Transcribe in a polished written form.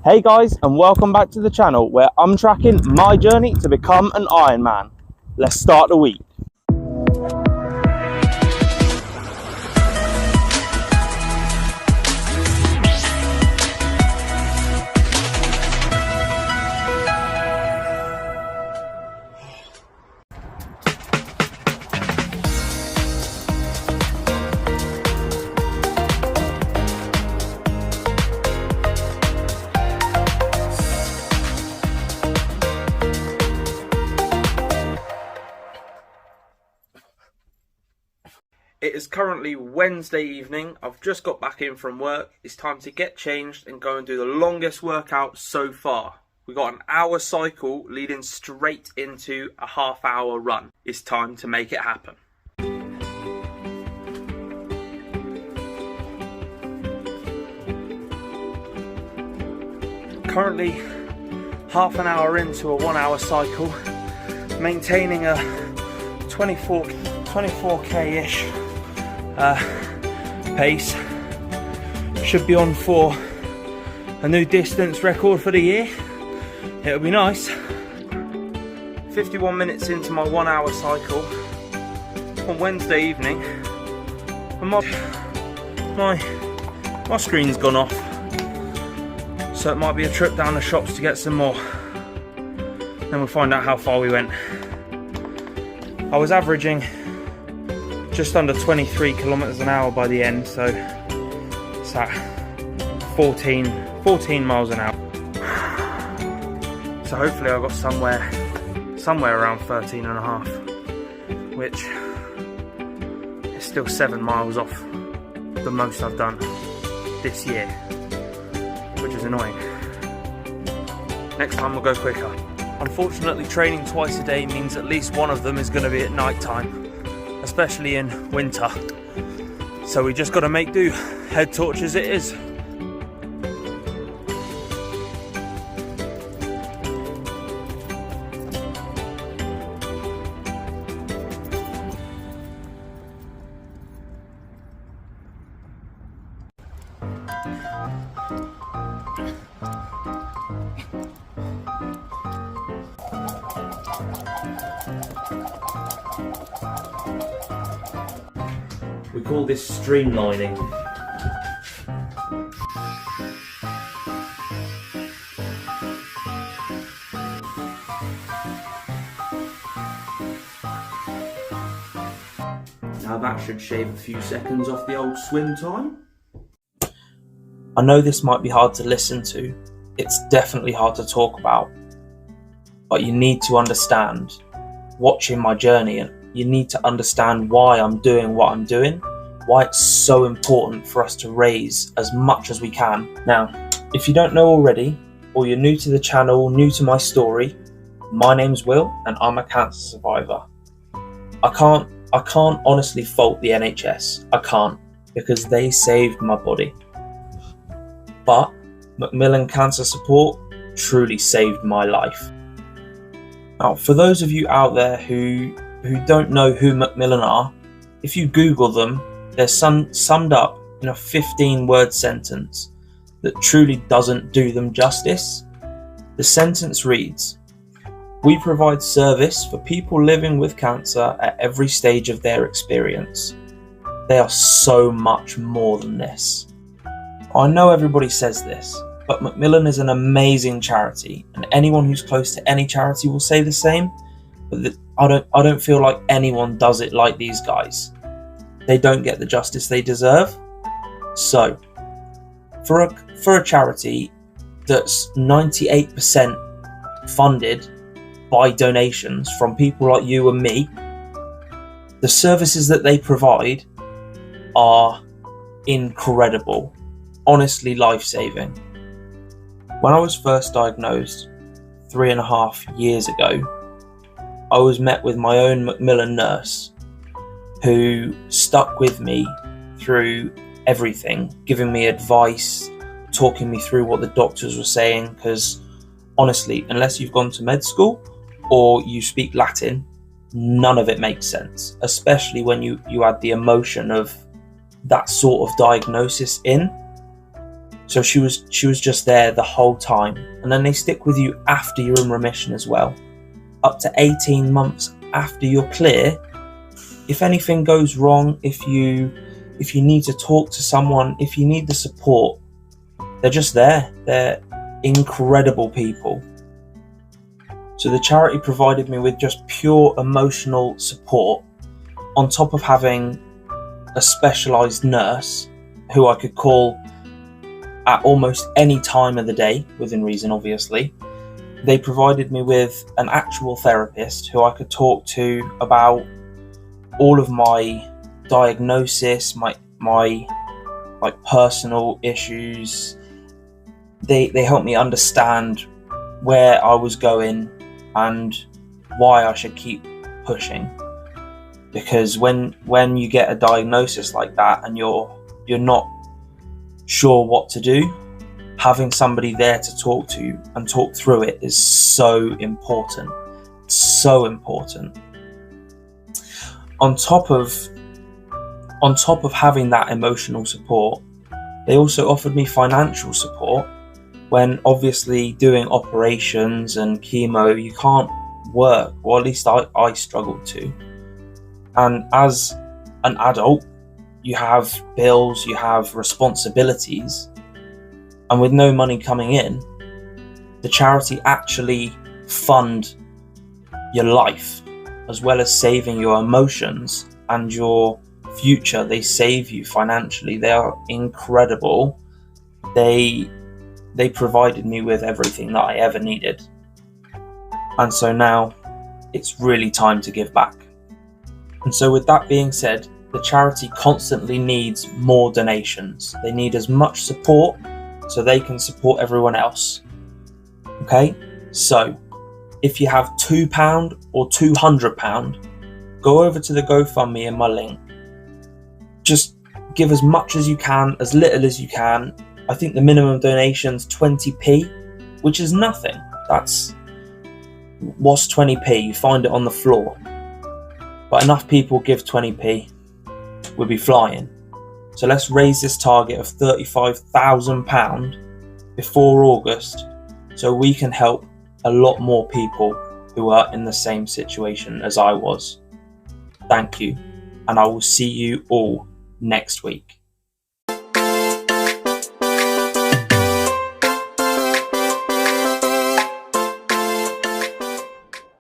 Hey guys, and welcome back to the channel where I'm tracking my journey to become an Ironman. Let's start the week. It is currently Wednesday evening. I've just got back in from work. It's time to get changed and go and do the longest workout so far. We got an hour cycle leading straight into a half-hour run. It's time to make it happen. Currently half an hour into a 1 hour cycle, maintaining a 24k-ish pace. Should be on for a new distance record for the year. It'll be nice. 51 minutes into my 1 hour cycle on Wednesday evening, and my screen's gone off, so it might be a trip down the shops to get some more. Then we'll find out how far we went. I was averaging just under 23 kilometers an hour by the end, so it's at 14 miles an hour. So hopefully I got somewhere around 13 and a half, which is still 7 miles off the most I've done this year, which is annoying. Next time we'll go quicker. Unfortunately, training twice a day means at least one of them is going to be at night time, especially in winter. So we just got to make do. Head torch as it is. We call this streamlining. Now that should shave a few seconds off the old swim time. I know this might be hard to listen to. It's definitely hard to talk about. But you need to understand, watching my journey, and you need to understand why I'm doing what I'm doing, why it's so important for us to raise as much as we can. Now, if you don't know already, or you're new to the channel, new to my story, my name's Will and I'm a cancer survivor. I can't honestly fault the NHS. I can't, because they saved my body. But Macmillan Cancer Support truly saved my life. Now, for those of you out there who don't know who Macmillan are, if you Google them, they're summed up in a 15-word sentence that truly doesn't do them justice. The sentence reads, "We provide service for people living with cancer at every stage of their experience." They are so much more than this. I know everybody says this, but Macmillan is an amazing charity, and anyone who's close to any charity will say the same. But I don't feel like anyone does it like these guys. They don't get the justice they deserve. So, for a charity that's 98% funded by donations from people like you and me, the services that they provide are incredible, honestly life-saving. When I was first diagnosed 3.5 years ago, I was met with my own Macmillan nurse, who stuck with me through everything, giving me advice, talking me through what the doctors were saying, because honestly, unless you've gone to med school or you speak Latin, none of it makes sense, especially when you add the emotion of that sort of diagnosis in. So she was just there the whole time. And then they stick with you after you're in remission as well. Up to 18 months after you're clear. If anything goes wrong, if you need to talk to someone, if you need the support, they're just there. They're incredible people. So the charity provided me with just pure emotional support, on top of having a specialised nurse who I could call at almost any time of the day, within reason obviously. They provided me with an actual therapist who I could talk to about all of my diagnosis, my like personal issues. They helped me understand where I was going and why I should keep pushing. Because when you get a diagnosis like that and you're not sure what to do, having somebody there to talk to and talk through it is so important. So important. On top of having that emotional support, they also offered me financial support when obviously doing operations and chemo, you can't work, or at least I struggled to. And as an adult, you have bills, you have responsibilities, and with no money coming in, the charity actually fund your life, as well as saving your emotions and your future. They save you financially. They are incredible. They provided me with everything that I ever needed. And so now it's really time to give back. And so with that being said, the charity constantly needs more donations. They need as much support so they can support everyone else. Okay? So if you have £2 or £200, go over to the GoFundMe in my link. Just give as much as you can, as little as you can. I think the minimum donation's 20p, which is nothing. What's 20p? You find it on the floor. But enough people give 20p, we'll be flying. So let's raise this target of £35,000 before August, so we can help a lot more people who are in the same situation as I was. Thank you, and I will see you all next week.